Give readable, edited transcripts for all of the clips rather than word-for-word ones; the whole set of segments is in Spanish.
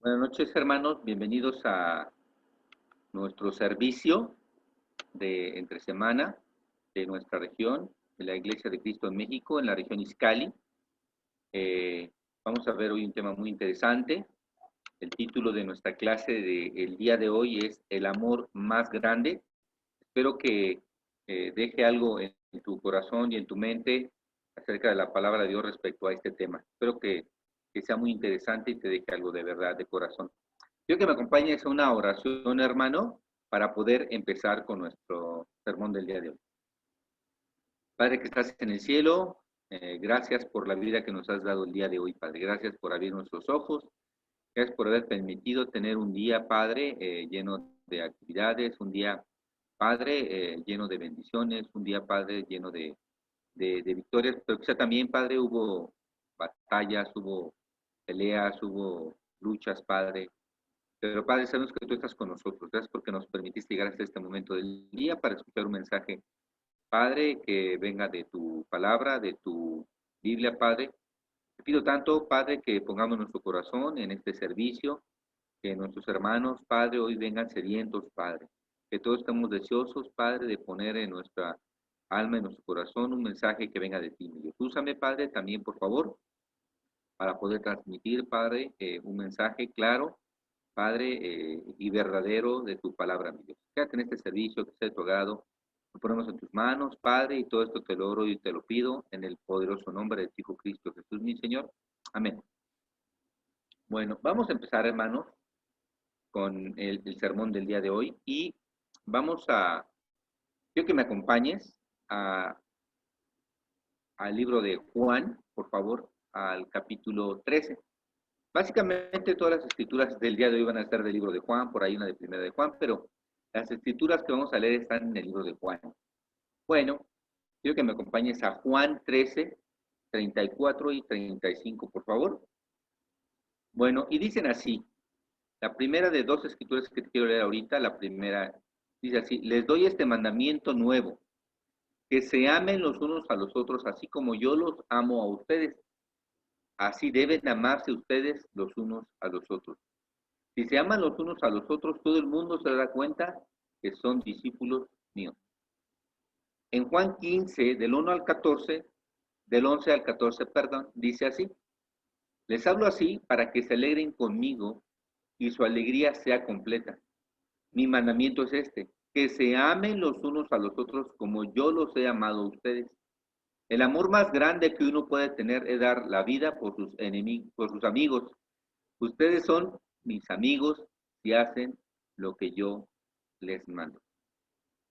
Buenas noches, hermanos. Bienvenidos a nuestro servicio de entre semana de nuestra región, de la Iglesia de Cristo en México, en la región Izcali. Vamos a ver hoy un tema muy interesante. El título de nuestra clase del día de hoy es El amor más grande. Espero que deje algo en tu corazón y en tu mente acerca de la palabra de Dios respecto a este tema. Espero que sea muy interesante y te deje algo de verdad, de corazón. Quiero que me acompañes a una oración, hermano, para poder empezar con nuestro sermón del día de hoy. Padre que estás en el cielo, gracias por la vida que nos has dado el día de hoy, Padre. Gracias por abrir nuestros ojos. Gracias por haber permitido tener un día, Padre, lleno de actividades, un día, Padre, lleno de bendiciones, un día, Padre, lleno de victorias, pero quizá también, Padre, hubo batallas, hubo peleas, hubo luchas, Padre. Pero Padre, sabemos que tú estás con nosotros. Gracias porque nos permitiste llegar hasta este momento del día para escuchar un mensaje, Padre, que venga de tu palabra, de tu Biblia, Padre. Te pido tanto, Padre, que pongamos nuestro corazón en este servicio, que nuestros hermanos, Padre, hoy vengan sedientos, Padre. Que todos estemos deseosos, Padre, de poner en nuestra alma, en nuestro corazón, un mensaje que venga de ti, mi Dios. Úsame, Padre, también, por favor, para poder transmitir, Padre, un mensaje claro, Padre, y verdadero de tu palabra, mi Dios. Quédate en este servicio que sea de tu agrado. Lo ponemos en tus manos, Padre, y todo esto te lo oro y te lo pido en el poderoso nombre de tu Hijo Cristo Jesús, mi Señor. Amén. Bueno, vamos a empezar, hermanos, con el sermón del día de hoy y vamos a, quiero que me acompañes a, al libro de Juan, por favor, al capítulo 13. Básicamente todas las escrituras del día de hoy van a estar del libro de Juan, por ahí una de primera de Juan, pero las escrituras que vamos a leer están en el libro de Juan. Bueno, quiero que me acompañes a Juan 13, 34 y 35, por favor. Bueno, y dicen así, la primera de dos escrituras que te quiero leer ahorita, la primera dice así, les doy este mandamiento nuevo, que se amen los unos a los otros, así como yo los amo a ustedes. Así deben amarse ustedes los unos a los otros. Si se aman los unos a los otros, todo el mundo se dará cuenta que son discípulos míos. En Juan 15, del 1 al 14, del 11 al 14, perdón, dice así, les hablo así para que se alegren conmigo y su alegría sea completa. Mi mandamiento es este, que se amen los unos a los otros como yo los he amado a ustedes. El amor más grande que uno puede tener es dar la vida por sus enemigos, por sus amigos. Ustedes son mis amigos si hacen lo que yo les mando.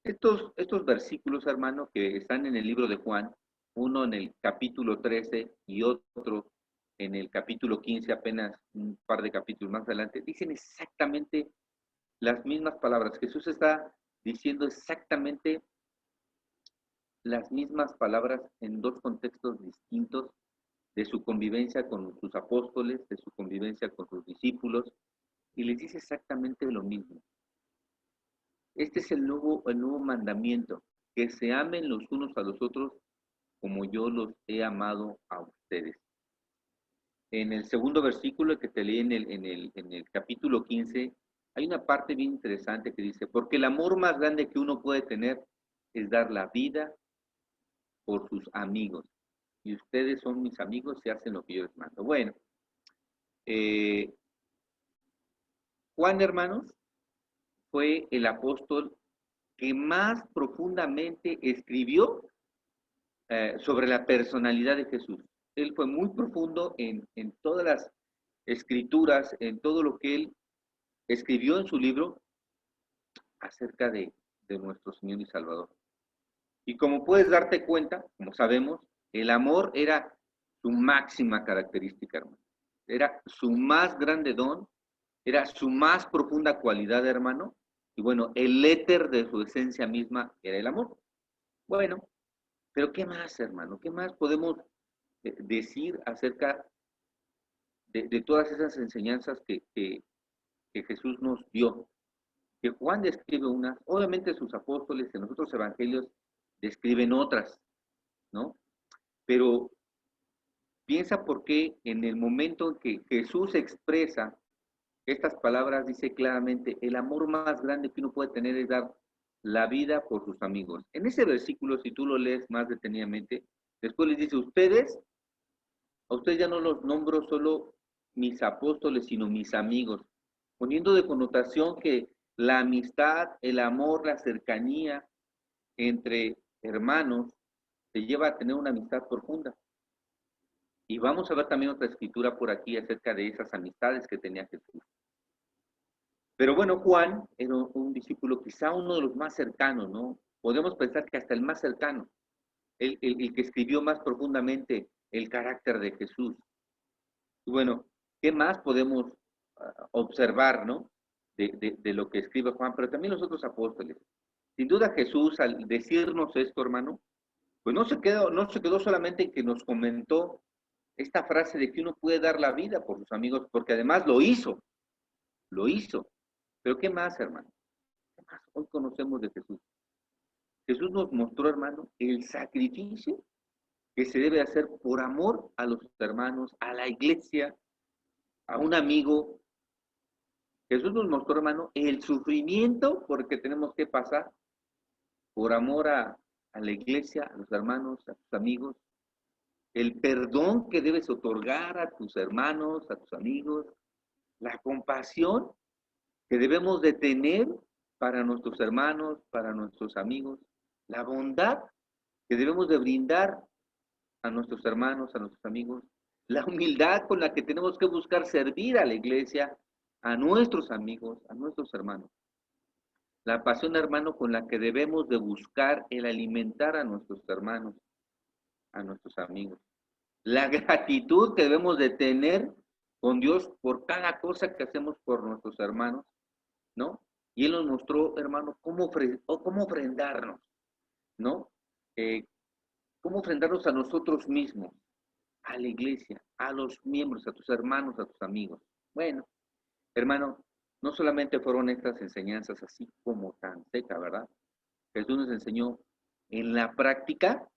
Estos versículos, hermano, que están en el libro de Juan, uno en el capítulo 13 y otro en el capítulo 15, apenas un par de capítulos más adelante, dicen exactamente las mismas palabras. Jesús está diciendo exactamente las mismas palabras en dos contextos distintos de su convivencia con sus apóstoles, de su convivencia con sus discípulos, y les dice exactamente lo mismo. Este es el nuevo mandamiento, que se amen los unos a los otros como yo los he amado a ustedes. En el segundo versículo que te leí en el capítulo 15, hay una parte bien interesante que dice, porque el amor más grande que uno puede tener es dar la vida por sus amigos. Y ustedes son mis amigos y hacen lo que yo les mando. Bueno, eh, Juan, hermanos, fue el apóstol que más profundamente escribió sobre la personalidad de Jesús. Él fue muy profundo en todas las escrituras, en todo lo que él escribió en su libro acerca de nuestro Señor y Salvador. Y como puedes darte cuenta, como sabemos, el amor era su máxima característica, hermano. Era su más grande don, era su más profunda cualidad, hermano. Y bueno, el éter de su esencia misma era el amor. Bueno, pero ¿qué más, hermano? ¿Qué más podemos decir acerca de todas esas enseñanzas que Jesús nos dio? Que Juan describe unas, obviamente sus apóstoles en los otros evangelios describen otras, ¿no? Pero piensa por qué en el momento en que Jesús expresa Estas palabras dice claramente, el amor más grande que uno puede tener es dar la vida por sus amigos. En ese versículo, si tú lo lees más detenidamente, después les dice, a ustedes ya no los nombro solo mis apóstoles, sino mis amigos, poniendo de connotación que la amistad, el amor, la cercanía entre hermanos te lleva a tener una amistad profunda. Y vamos a ver también otra escritura por aquí acerca de esas amistades que tenía Jesús. Pero bueno, Juan era un discípulo quizá uno de los más cercanos, ¿no? Podemos pensar que hasta el más cercano, el que escribió más profundamente el carácter de Jesús. Y bueno, ¿qué más podemos observar, ¿no? De lo que escribe Juan, pero también los otros apóstoles. Sin duda Jesús, al decirnos esto, hermano, pues no se quedó solamente en que nos comentó esta frase de que uno puede dar la vida por sus amigos, porque además lo hizo. Pero ¿qué más, hermano? ¿Qué más hoy conocemos de Jesús? Jesús nos mostró, hermano, el sacrificio que se debe hacer por amor a los hermanos, a la iglesia, a un amigo. Jesús nos mostró, hermano, el sufrimiento porque tenemos que pasar por amor a la iglesia, a los hermanos, a tus amigos, el perdón que debes otorgar a tus hermanos, a tus amigos, la compasión que debemos de tener para nuestros hermanos, para nuestros amigos, la bondad que debemos de brindar a nuestros hermanos, a nuestros amigos, la humildad con la que tenemos que buscar servir a la iglesia, a nuestros amigos, a nuestros hermanos. La pasión, hermano, con la que debemos de buscar el alimentar a nuestros hermanos, a nuestros amigos. La gratitud que debemos de tener con Dios por cada cosa que hacemos por nuestros hermanos, ¿no? Y Él nos mostró, hermano, cómo ofrendarnos, ¿no? Eh, cómo ofrendarnos a nosotros mismos, a la iglesia, a los miembros, a tus hermanos, a tus amigos. Bueno, hermano, no solamente fueron estas enseñanzas así como tan seca, ¿verdad? Jesús nos enseñó en la práctica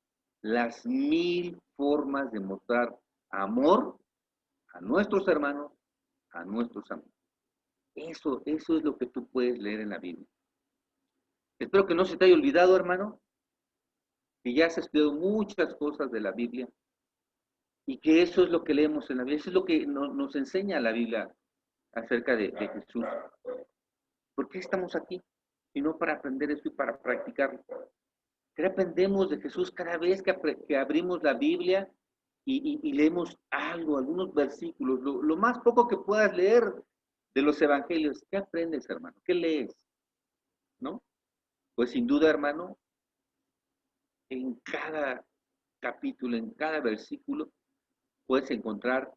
las 1000 formas de mostrar amor a nuestros hermanos, a nuestros amigos. Eso es lo que tú puedes leer en la Biblia. Espero que no se te haya olvidado, hermano, que ya has estudiado muchas cosas de la Biblia y que eso es lo que leemos en la Biblia, eso es lo que nos enseña la Biblia acerca de Jesús. ¿Por qué estamos aquí? Y no para aprender eso y para practicarlo. ¿Qué aprendemos de Jesús cada vez que abrimos la Biblia y leemos algo, algunos versículos? Lo más poco que puedas leer de los evangelios, ¿qué aprendes, hermano? ¿Qué lees? ¿No? Pues sin duda, hermano, en cada capítulo, en cada versículo, puedes encontrar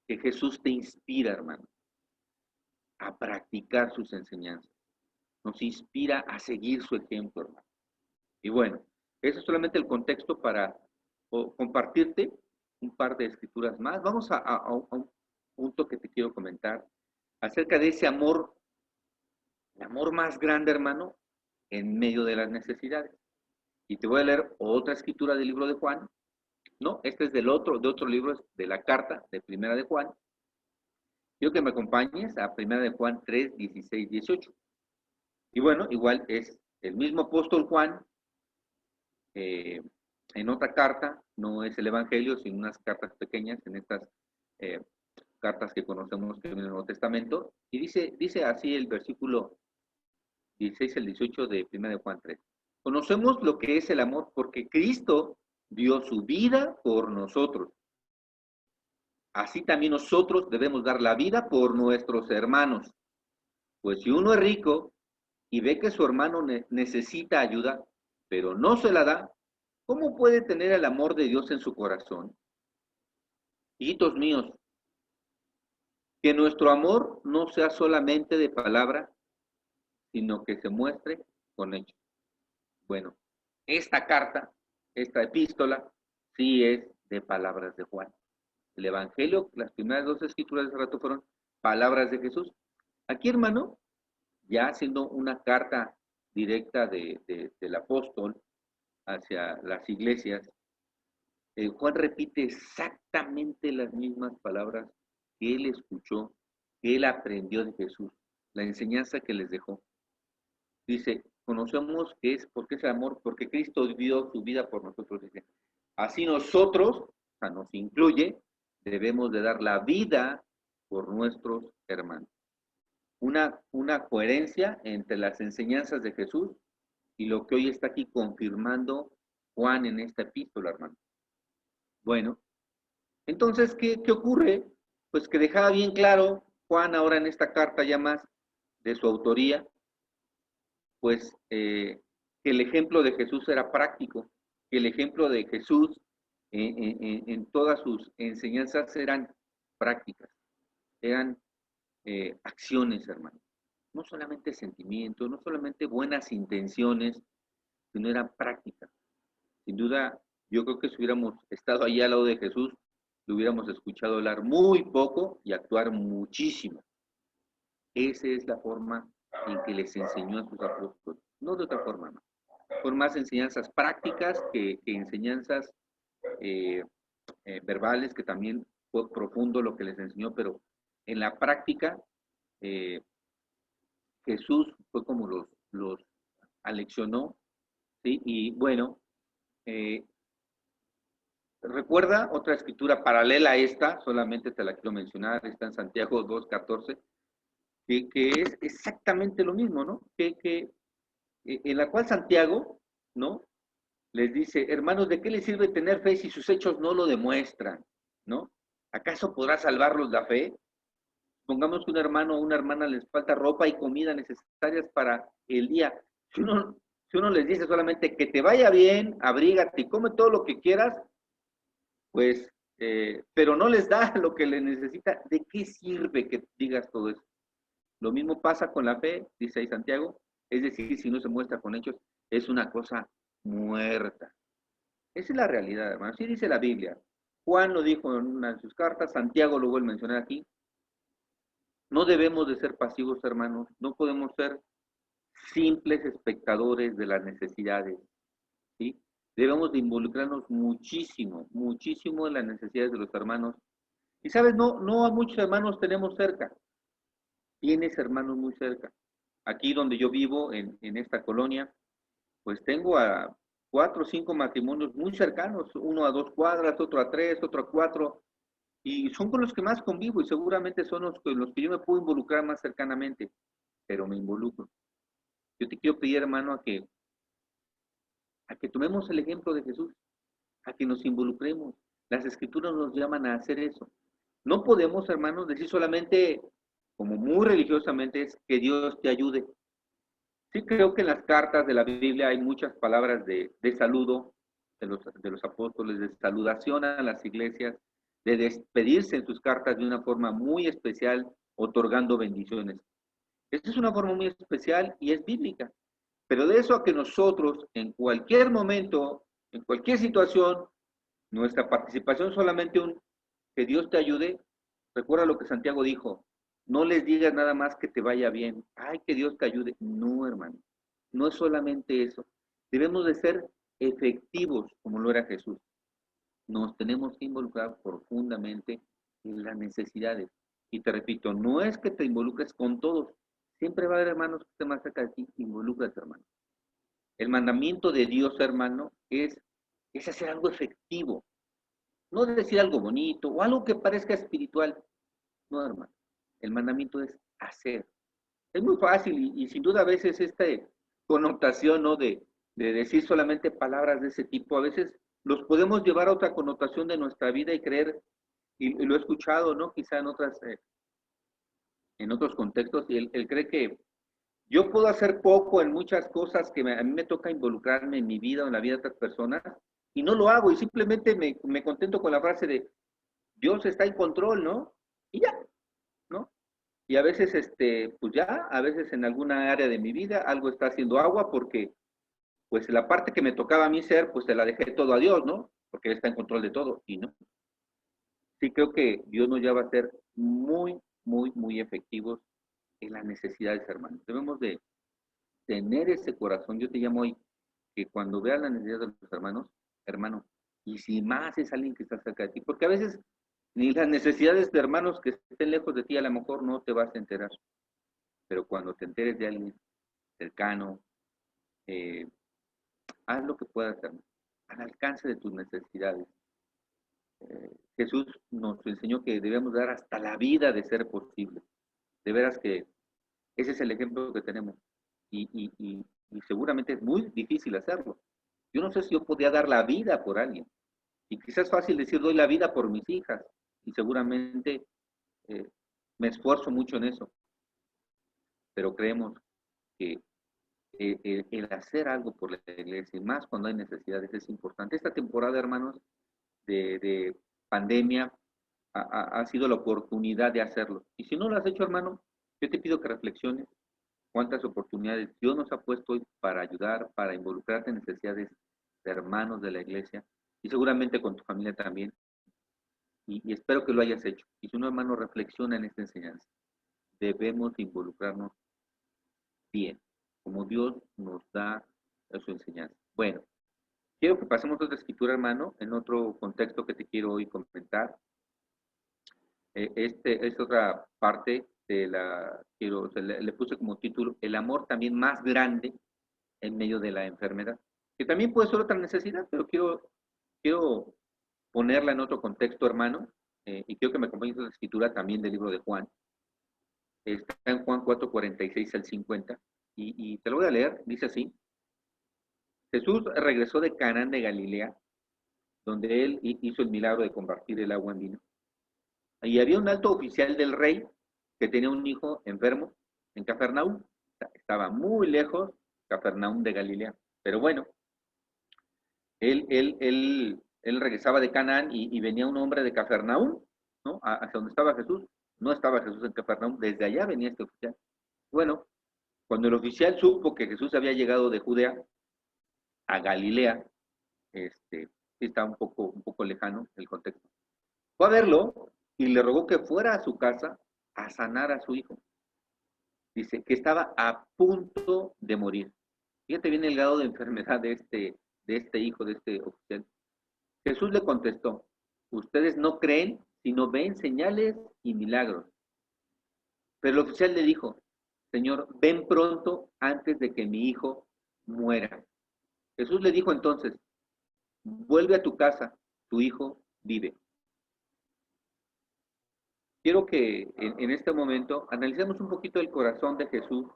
que Jesús te inspira, hermano, a practicar sus enseñanzas. Nos inspira a seguir su ejemplo, hermano. Y bueno, eso es solamente el contexto para compartirte un par de escrituras más. Vamos a un punto que te quiero comentar acerca de ese amor, el amor más grande, hermano, en medio de las necesidades. Y te voy a leer otra escritura del libro de Juan. No, este es de otro libro, es de la carta de Primera de Juan. Quiero que me acompañes a Primera de Juan 3, 16, 18. Y bueno, igual es el mismo apóstol Juan, en otra carta, no es el Evangelio, sino unas cartas pequeñas, en estas eh, cartas que conocemos que vienen en el Nuevo Testamento, y dice así el versículo 16 al 18 de 1 de Juan 3. Conocemos lo que es el amor porque Cristo dio su vida por nosotros. Así también nosotros debemos dar la vida por nuestros hermanos. Pues si uno es rico y ve que su hermano necesita ayuda, pero no se la da, ¿cómo puede tener el amor de Dios en su corazón? Hijitos míos, que nuestro amor no sea solamente de palabra, sino que se muestre con hechos. Bueno, esta carta, esta epístola, sí es de palabras de Juan. El Evangelio, las primeras dos escrituras de ese rato fueron palabras de Jesús. Aquí, hermano, ya siendo una carta directa del apóstol hacia las iglesias, Juan repite exactamente las mismas palabras que él escuchó que él aprendió de Jesús, la enseñanza que les dejó. Dice, conocemos que es porque es el amor, porque Cristo dio su vida por nosotros. Dice, así nosotros, o sea, nos incluye, debemos de dar la vida por nuestros hermanos. Una coherencia entre las enseñanzas de Jesús y lo que hoy está aquí confirmando Juan en esta epístola, hermano. Bueno, entonces, ¿qué ocurre? Pues que dejaba bien claro Juan ahora en esta carta ya más de su autoría, pues que el ejemplo de Jesús era práctico, que el ejemplo de Jesús en todas sus enseñanzas eran prácticas, eran acciones, hermano. No solamente sentimientos, no solamente buenas intenciones, sino eran prácticas. Sin duda, yo creo que si hubiéramos estado allí al lado de Jesús, lo hubiéramos escuchado hablar muy poco y actuar muchísimo. Esa es la forma en que les enseñó a sus apóstoles. No de otra forma, no. Fueron más enseñanzas prácticas que enseñanzas verbales, que también fue profundo lo que les enseñó, pero en la práctica eh, Jesús fue como los aleccionó, ¿sí? Y bueno, eh, recuerda otra escritura paralela a esta, solamente te la quiero mencionar, está en Santiago 2:14, que es exactamente lo mismo, ¿no? En la cual Santiago, ¿no? Les dice, hermanos, ¿de qué les sirve tener fe si sus hechos no lo demuestran? ¿No? ¿Acaso podrá salvarlos la fe? Pongamos que un hermano o una hermana les falta ropa y comida necesarias para el día. Si uno les dice solamente que te vaya bien, abrígate y come todo lo que quieras, pues, pero no les da lo que les necesita, ¿de qué sirve que digas todo eso? Lo mismo pasa con la fe, dice ahí Santiago, es decir, si no se muestra con hechos, es una cosa muerta. Esa es la realidad, hermano. Así dice la Biblia. Juan lo dijo en una de sus cartas, Santiago lo vuelve a mencionar aquí. No debemos de ser pasivos, hermanos. No podemos ser simples espectadores de las necesidades, ¿sí? Debemos de involucrarnos muchísimo, muchísimo en las necesidades de los hermanos. Y sabes, no a muchos hermanos tenemos cerca. Tienes hermanos muy cerca. Aquí donde yo vivo, en esta colonia, pues tengo a 4 o 5 matrimonios muy cercanos, uno a 2 cuadras, otro a 3, otro a 4, y son con los que más convivo y seguramente son los que yo me puedo involucrar más cercanamente, pero me involucro. Yo te quiero pedir, hermano, a que tomemos el ejemplo de Jesús, a que nos involucremos. Las escrituras nos llaman a hacer eso. No podemos, hermanos, decir solamente, como muy religiosamente, es que Dios te ayude. Sí creo que en las cartas de la Biblia hay muchas palabras de saludo de los apóstoles, de saludación a las iglesias, de despedirse en sus cartas de una forma muy especial, otorgando bendiciones. Esta es una forma muy especial y es bíblica. Pero de eso a que nosotros, en cualquier momento, en cualquier situación, nuestra participación solamente que Dios te ayude, recuerda lo que Santiago dijo, no les digas nada más que te vaya bien, ay, que Dios te ayude. No, hermano, no es solamente eso. Debemos de ser efectivos como lo era Jesús. Nos tenemos que involucrar profundamente en las necesidades. Y te repito, no es que te involucres con todos. Siempre va a haber hermanos que estén más cerca de ti, involúcrate, hermano. El mandamiento de Dios, hermano, es hacer algo efectivo. No decir algo bonito o algo que parezca espiritual. No, hermano. El mandamiento es hacer. Es muy fácil y sin duda a veces esta connotación, ¿no? De decir solamente palabras de ese tipo, a veces los podemos llevar a otra connotación de nuestra vida y creer, y lo he escuchado, ¿no? Quizá en otros contextos, y él cree que yo puedo hacer poco en muchas cosas que a mí me toca involucrarme en mi vida o en la vida de otras personas, y no lo hago, y simplemente me contento con la frase de Dios está en control, ¿no? Y ya, ¿no? Y a veces, pues ya, a veces en alguna área de mi vida algo está haciendo agua porque, pues la parte que me tocaba a mí ser, pues se la dejé todo a Dios, ¿no? Porque Él está en control de todo, y no. Sí creo que Dios nos lleva a ser muy, muy, muy efectivos en las necesidades, hermanos. Debemos de tener ese corazón. Yo te llamo hoy que cuando veas la necesidad de los hermanos, hermano, y si más es alguien que está cerca de ti, porque a veces Ni las necesidades de hermanos que estén lejos de ti a lo mejor no te vas a enterar. Pero cuando te enteres de alguien cercano, eh, haz lo que puedas hacer, al alcance de tus necesidades. Jesús nos enseñó que debemos dar hasta la vida de ser posible. De veras que ese es el ejemplo que tenemos. Y seguramente es muy difícil hacerlo. Yo no sé si yo podía dar la vida por alguien. Y quizás es fácil decir, doy la vida por mis hijas. Y seguramente eh, me esfuerzo mucho en eso. Pero creemos que el hacer algo por la iglesia, y más cuando hay necesidades, es importante. Esta temporada, hermanos, de pandemia, ha sido la oportunidad de hacerlo. Y si no lo has hecho, hermano, yo te pido que reflexiones cuántas oportunidades Dios nos ha puesto hoy para ayudar, para involucrarte en necesidades de hermanos de la iglesia, y seguramente con tu familia también. Y espero que lo hayas hecho. Y si no, hermano, reflexiona en esta enseñanza. Debemos involucrarnos bien, como Dios nos da su enseñanza. Bueno, quiero que pasemos a otra escritura, hermano, en otro contexto que te quiero hoy comentar. Este es otra parte de le puse como título, el amor también más grande en medio de la enfermedad, que también puede ser otra necesidad, pero quiero ponerla en otro contexto, hermano, y quiero que me acompañes a la escritura también del libro de Juan. Está en Juan 4:46 al 50, y te lo voy a leer, dice así: Jesús regresó de Canaán de Galilea, donde él hizo el milagro de convertir el agua en vino. Y había un alto oficial del rey que tenía un hijo enfermo en Cafarnaúm. Estaba muy lejos, Cafarnaúm de Galilea. Pero bueno, él regresaba de Canaán y venía un hombre de Cafarnaúm, ¿no? Hacia donde estaba Jesús. No estaba Jesús en Cafarnaúm, desde allá venía este oficial. Bueno, cuando el oficial supo que Jesús había llegado de Judea a Galilea, está un poco lejano el contexto. Fue a verlo y le rogó que fuera a su casa a sanar a su hijo. Dice que estaba a punto de morir. Fíjate bien el grado de enfermedad de este hijo, de este oficial. Jesús le contestó, ustedes no creen, sino ven señales y milagros. Pero el oficial le dijo, Señor, ven pronto antes de que mi hijo muera. Jesús le dijo entonces, vuelve a tu casa, tu hijo vive. Quiero que en este momento analicemos un poquito el corazón de Jesús.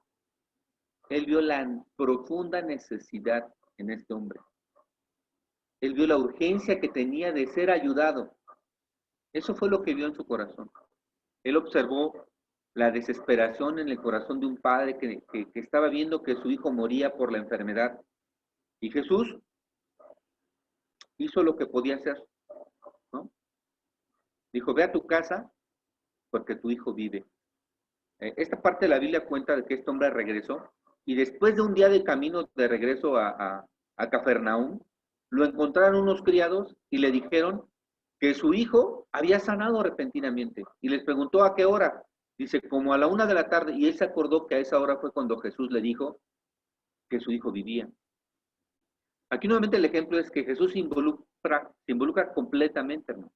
Él vio la profunda necesidad en este hombre. Él vio la urgencia que tenía de ser ayudado. Eso fue lo que vio en su corazón. Él observó la desesperación en el corazón de un padre que estaba viendo que su hijo moría por la enfermedad. Y Jesús hizo lo que podía hacer, ¿no? Dijo, ve a tu casa porque tu hijo vive. Esta parte de la Biblia cuenta de que este hombre regresó y después de un día de camino de regreso a Cafarnaúm, lo encontraron unos criados y le dijeron que su hijo había sanado repentinamente y les preguntó a qué hora. Dice, como a la 1 de la tarde, y él se acordó que a esa hora fue cuando Jesús le dijo que su hijo vivía. Aquí nuevamente el ejemplo es que Jesús se involucra completamente, hermano.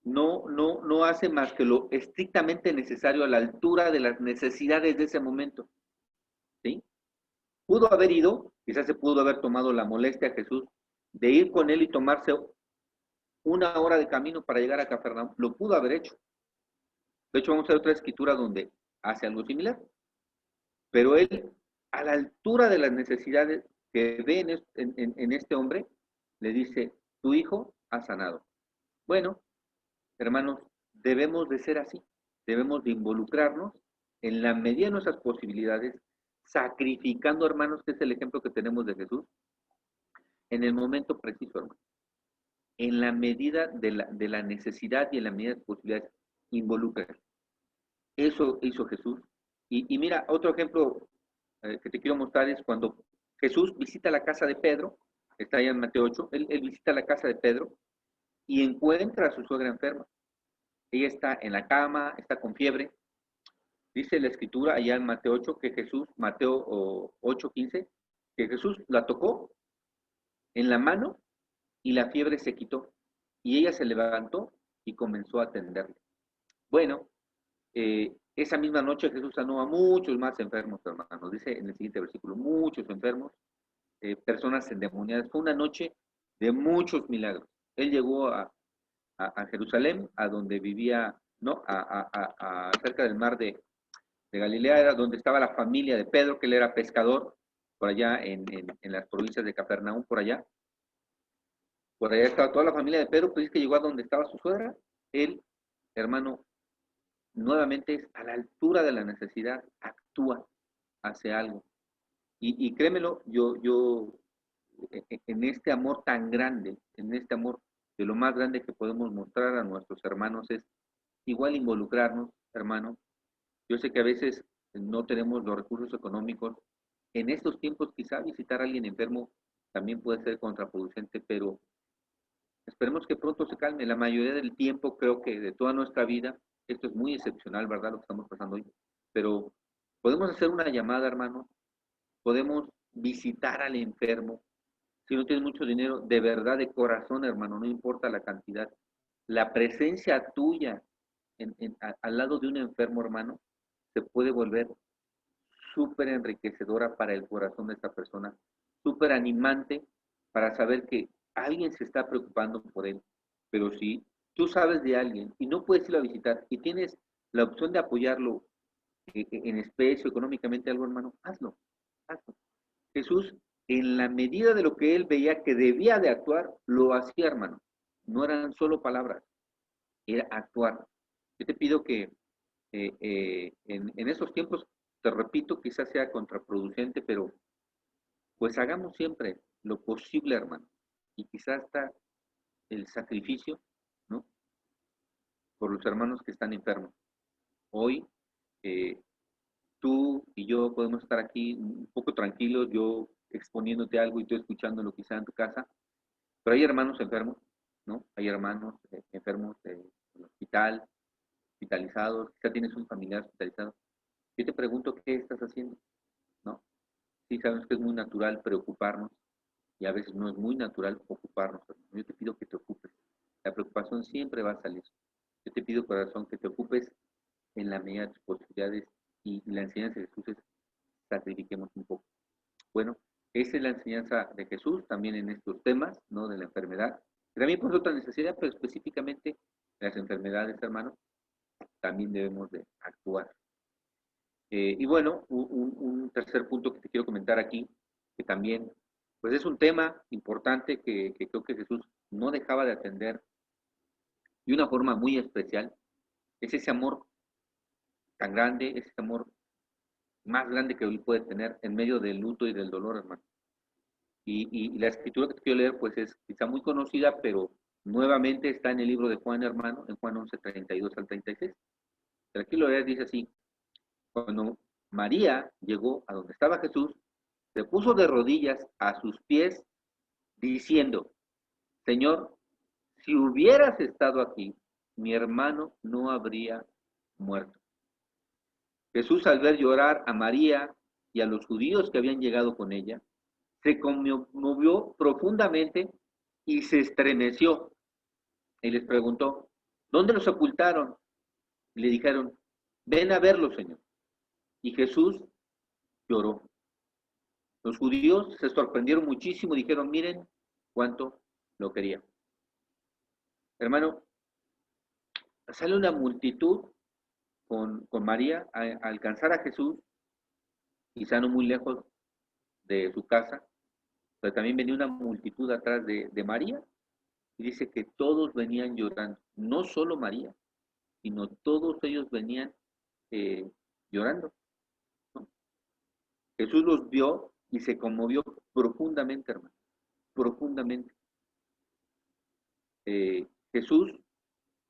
No hace más que lo estrictamente necesario a la altura de las necesidades de ese momento. ¿Sí? Pudo haber ido, quizás se pudo haber tomado la molestia a Jesús de ir con él y tomarse 1 hora de camino para llegar a Cafarnaúm. Lo pudo haber hecho. De hecho, vamos a ver otra escritura donde hace algo similar. Pero él, a la altura de las necesidades que ve en este hombre, le dice, tu hijo ha sanado. Bueno, hermanos, debemos de ser así. Debemos de involucrarnos en la medida de nuestras posibilidades, sacrificando, hermanos, que es el ejemplo que tenemos de Jesús, en el momento preciso, hermanos. En la medida de la necesidad y en la medida de las posibilidades, involucrar. Eso hizo Jesús. Y mira, otro ejemplo que te quiero mostrar es cuando Jesús visita la casa de Pedro, está allá en Mateo 8, él visita la casa de Pedro y encuentra a su suegra enferma. Ella está en la cama, está con fiebre. Dice la escritura allá en Mateo 8 que Jesús, Mateo 8:15, que Jesús la tocó en la mano y la fiebre se quitó. Y ella se levantó y comenzó a atenderle. Bueno, esa misma noche Jesús sanó a muchos más enfermos, hermanos. Dice en el siguiente versículo, muchos enfermos, personas endemoniadas. Fue una noche de muchos milagros. Él llegó a Jerusalén, a donde vivía, ¿no? Cerca del mar de Galilea, era donde estaba la familia de Pedro, que él era pescador, por allá en las provincias de Capernaum, por allá. Por allá estaba toda la familia de Pedro, pues es que llegó a donde estaba su suegra. Él, hermano, nuevamente es a la altura de la necesidad, actúa, hace algo. Y créemelo, yo en este amor tan grande, en este amor de lo más grande que podemos mostrar a nuestros hermanos es igual involucrarnos, hermano. Yo sé que a veces no tenemos los recursos económicos. En estos tiempos quizá visitar a alguien enfermo también puede ser contraproducente, pero esperemos que pronto se calme. La mayoría del tiempo, creo que de toda nuestra vida, esto es muy excepcional, ¿verdad? Lo que estamos pasando hoy. Pero podemos hacer una llamada, hermano. Podemos visitar al enfermo. Si no tienes mucho dinero, de verdad, de corazón, hermano, no importa la cantidad. La presencia tuya al lado de un enfermo, hermano, se puede volver súper enriquecedora para el corazón de esta persona, súper animante para saber que alguien se está preocupando por él. Pero si tú sabes de alguien y no puedes irlo a visitar y tienes la opción de apoyarlo en especie, económicamente, algo, hermano, hazlo, hazlo. Jesús, en la medida de lo que él veía que debía de actuar, lo hacía, hermano. No eran solo palabras, era actuar. Yo te pido que en esos tiempos, te repito, quizás sea contraproducente, pero pues hagamos siempre lo posible, hermano. Y quizás hasta el sacrificio, ¿no? Por los hermanos que están enfermos. Hoy, eh, tú y yo podemos estar aquí un poco tranquilos, yo exponiéndote algo y tú escuchándolo quizá en tu casa, pero hay hermanos enfermos, ¿no? Hay hermanos enfermos en el hospital, hospitalizados, quizá tienes un familiar hospitalizado. Yo te pregunto, ¿qué estás haciendo? ¿No? Sí, sabemos que es muy natural preocuparnos y a veces no es muy natural ocuparnos. Yo te pido que te ocupes. La preocupación siempre va a salir. Yo te pido, corazón, que te ocupes en la medida de tus posibilidades y la enseñanza de Jesús es sacrifiquemos un poco. Bueno, esa es la enseñanza de Jesús también en estos temas, ¿no? De la enfermedad. Y también por otra necesidad, pero específicamente las enfermedades, hermanos, también debemos de actuar. Y bueno, un tercer punto que te quiero comentar aquí, que también, pues es un tema importante que creo que Jesús no dejaba de atender de una forma muy especial, es ese amor tan grande, ese amor más grande que él puede tener en medio del luto y del dolor, hermano. Y la escritura que te quiero leer, pues es quizá muy conocida, pero nuevamente está en el libro de Juan, hermano, en Juan 11, 32 al 36. Pero aquí lo lees, dice así, cuando María llegó a donde estaba Jesús, se puso de rodillas a sus pies, diciendo, Señor, si hubieras estado aquí, mi hermano no habría muerto. Jesús, al ver llorar a María y a los judíos que habían llegado con ella, se conmovió profundamente y se estremeció. Y les preguntó, ¿dónde los sepultaron? Y le dijeron, ven a verlo, Señor. Y Jesús lloró. Los judíos se sorprendieron muchísimo y dijeron, miren cuánto lo quería. Hermano, sale una multitud con María a alcanzar a Jesús, quizá no muy lejos de su casa, pero también venía una multitud atrás de María y dice que todos venían llorando, no solo María, sino todos ellos venían llorando, ¿no? Jesús los vio y se conmovió profundamente, hermano, profundamente. Jesús,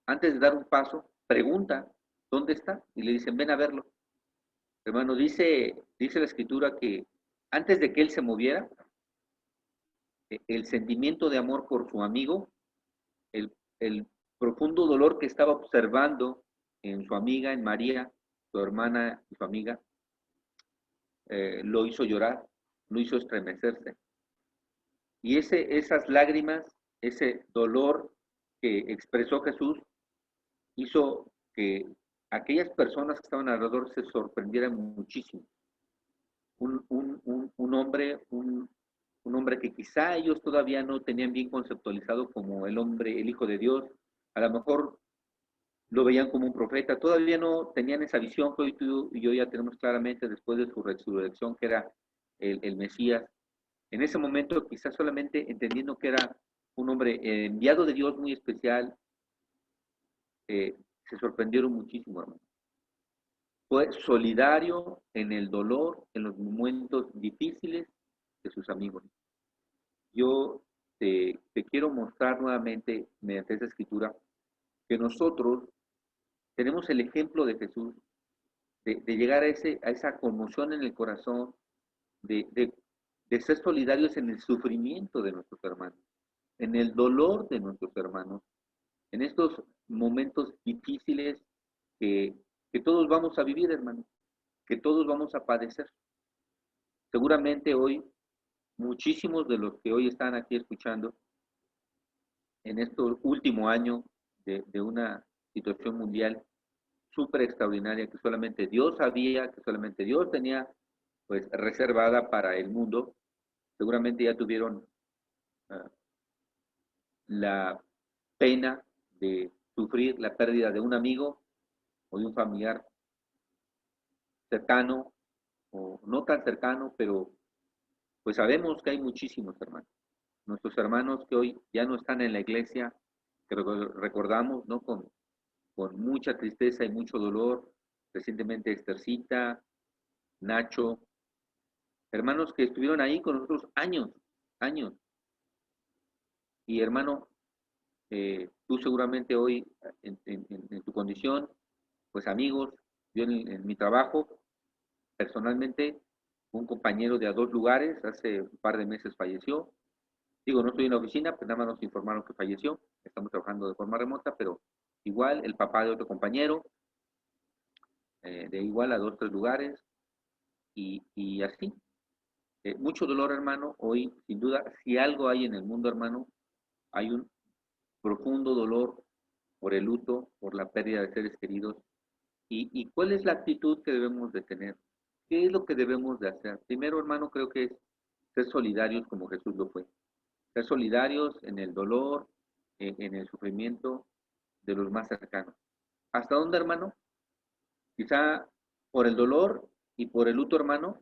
antes de dar un paso, pregunta, ¿dónde está? Y le dicen, ven a verlo. Hermano, dice la escritura que antes de que él se moviera, el sentimiento de amor por su amigo, el profundo dolor que estaba observando en su amiga, en María, su hermana y su amiga, lo hizo llorar, lo hizo estremecerse. Y esas lágrimas, ese dolor que expresó Jesús, hizo que aquellas personas que estaban alrededor se sorprendieran muchísimo. Un hombre que quizá ellos todavía no tenían bien conceptualizado como el hombre, el Hijo de Dios, a lo mejor lo veían como un profeta, todavía no tenían esa visión que hoy tú y yo ya tenemos claramente después de su resurrección, que era el Mesías. En ese momento, quizás solamente entendiendo que era un hombre enviado de Dios muy especial, se sorprendieron muchísimo, hermano. Fue solidario en el dolor, en los momentos difíciles de sus amigos. Yo te quiero mostrar nuevamente, mediante esta escritura, que nosotros tenemos el ejemplo de Jesús, de llegar a esa conmoción en el corazón, de ser solidarios en el sufrimiento de nuestros hermanos, en el dolor de nuestros hermanos, en estos momentos difíciles que, que todos vamos a vivir, hermanos, que todos vamos a padecer. Seguramente hoy, muchísimos de los que hoy están aquí escuchando, en este último año de una situación mundial súper extraordinaria que solamente Dios sabía, que solamente Dios tenía pues reservada para el mundo, seguramente ya tuvieron uh, la pena de sufrir la pérdida de un amigo o de un familiar cercano o no tan cercano, pero pues sabemos que hay muchísimos hermanos. Nuestros hermanos que hoy ya no están en la iglesia, que recordamos, ¿no? Con mucha tristeza y mucho dolor, recientemente Estercita, Nacho, hermanos que estuvieron ahí con nosotros años, años. Y hermano, tú seguramente hoy en tu condición, pues amigos, yo en mi trabajo, personalmente, un compañero de a 2 lugares, hace un par de meses falleció. Digo, no estoy en la oficina, pues nada más nos informaron que falleció. Estamos trabajando de forma remota, pero igual el papá de otro compañero, de igual a 2, 3 lugares, y así. Mucho dolor, hermano. Hoy, sin duda, si algo hay en el mundo, hermano, hay un profundo dolor por el luto, por la pérdida de seres queridos. ¿Y cuál es la actitud que debemos de tener? ¿Qué es lo que debemos de hacer? Primero, hermano, creo que es ser solidarios como Jesús lo fue. Ser solidarios en el dolor, en el sufrimiento de los más cercanos. ¿Hasta dónde, hermano? Quizá por el dolor y por el luto, hermano,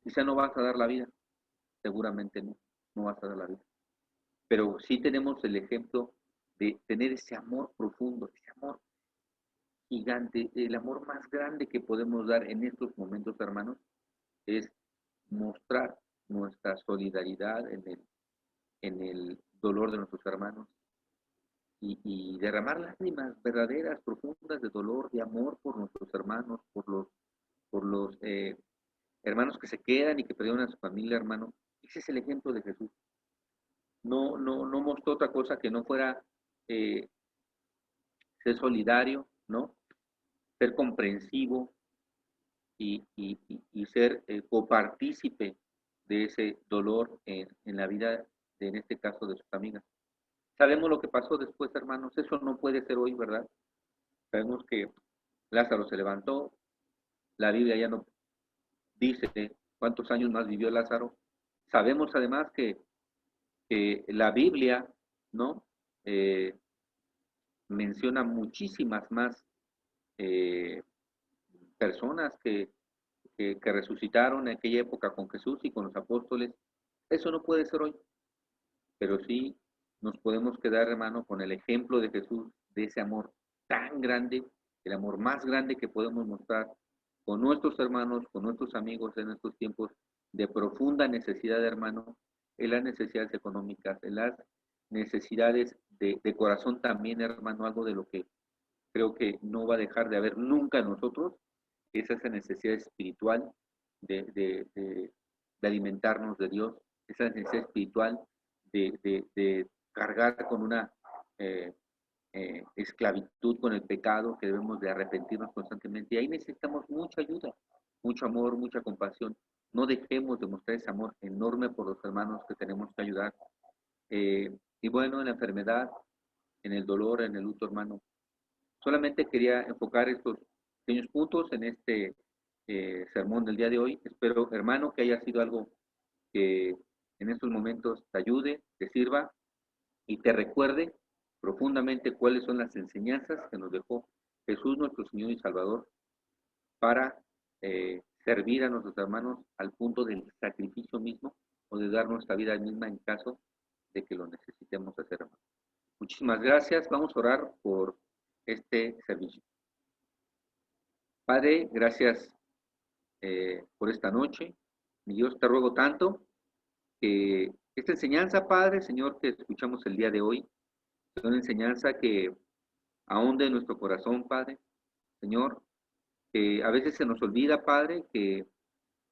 quizá no vas a dar la vida. Seguramente no, no vas a dar la vida. Pero sí tenemos el ejemplo de tener ese amor profundo, ese amor gigante, el amor más grande que podemos dar en estos momentos, hermanos, es mostrar nuestra solidaridad en el dolor de nuestros hermanos y derramar lágrimas verdaderas, profundas de dolor, de amor por nuestros hermanos, por los hermanos que se quedan y que perdieron a su familia, hermano. Ese es el ejemplo de Jesús. No mostró otra cosa que no fuera eh, ser solidario, ¿no? Ser comprensivo y ser copartícipe de ese dolor en la vida, en este caso, de sus amigas. Sabemos lo que pasó después, hermanos, eso no puede ser hoy, ¿verdad? Sabemos que Lázaro se levantó, la Biblia ya no dice cuántos años más vivió Lázaro. Sabemos además que la Biblia, ¿no? Menciona muchísimas más eh, personas que resucitaron en aquella época con Jesús y con los apóstoles. Eso no puede ser hoy, pero sí nos podemos quedar, hermano, con el ejemplo de Jesús, de ese amor tan grande, el amor más grande que podemos mostrar con nuestros hermanos, con nuestros amigos en estos tiempos de profunda necesidad, hermano, en las necesidades económicas, en las necesidades de corazón también, hermano, algo de lo que creo que no va a dejar de haber nunca en nosotros, es esa necesidad espiritual de alimentarnos de Dios, esa necesidad espiritual de cargar con una eh, esclavitud con el pecado, que debemos de arrepentirnos constantemente. Y ahí necesitamos mucha ayuda, mucho amor, mucha compasión. No dejemos de mostrar ese amor enorme por los hermanos que tenemos que ayudar. Y bueno, en la enfermedad, en el dolor, en el luto, hermano, Solamente quería enfocar estos pequeños puntos en este sermón del día de hoy. Espero, hermano, que haya sido algo que en estos momentos te ayude, te sirva y te recuerde profundamente cuáles son las enseñanzas que nos dejó Jesús, nuestro Señor y Salvador, para servir a nuestros hermanos al punto del sacrificio mismo o de dar nuestra vida misma en caso de que lo necesitemos hacer. Muchísimas gracias. Vamos a orar por este servicio. Padre, gracias por esta noche. Mi Dios, te ruego tanto que esta enseñanza, Padre, Señor, que escuchamos el día de hoy, es una enseñanza que ahonde en nuestro corazón, Padre, Señor, que a veces se nos olvida, Padre, que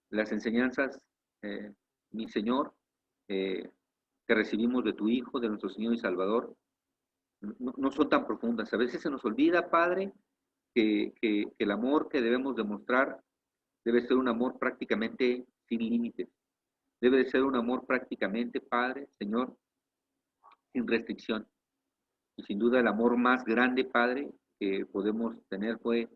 las enseñanzas, mi Señor, que recibimos de tu Hijo, de nuestro Señor y Salvador, no son tan profundas. A veces se nos olvida, Padre, que el amor que debemos demostrar debe ser un amor prácticamente sin límites. Debe de ser un amor prácticamente, Padre, Señor, sin restricción. Y sin duda el amor más grande, Padre, que podemos tener fue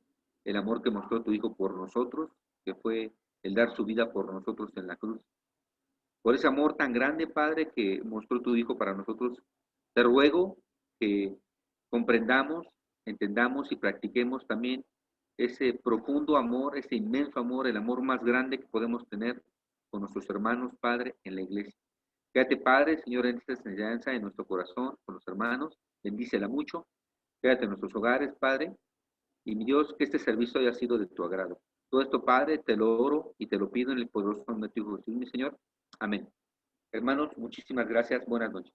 el amor que mostró tu Hijo por nosotros, que fue el dar su vida por nosotros en la cruz. Por ese amor tan grande, Padre, que mostró tu Hijo para nosotros, te ruego que comprendamos, entendamos y practiquemos también ese profundo amor, ese inmenso amor, el amor más grande que podemos tener con nuestros hermanos, Padre, en la iglesia. Quédate, Padre, Señor, en esta enseñanza en nuestro corazón, con los hermanos, bendícela mucho. Quédate en nuestros hogares, Padre, y mi Dios, que este servicio haya sido de tu agrado. Todo esto, Padre, te lo oro y te lo pido en el poderoso nombre de tu Hijo Jesús, mi Señor. Amén. Hermanos, muchísimas gracias. Buenas noches.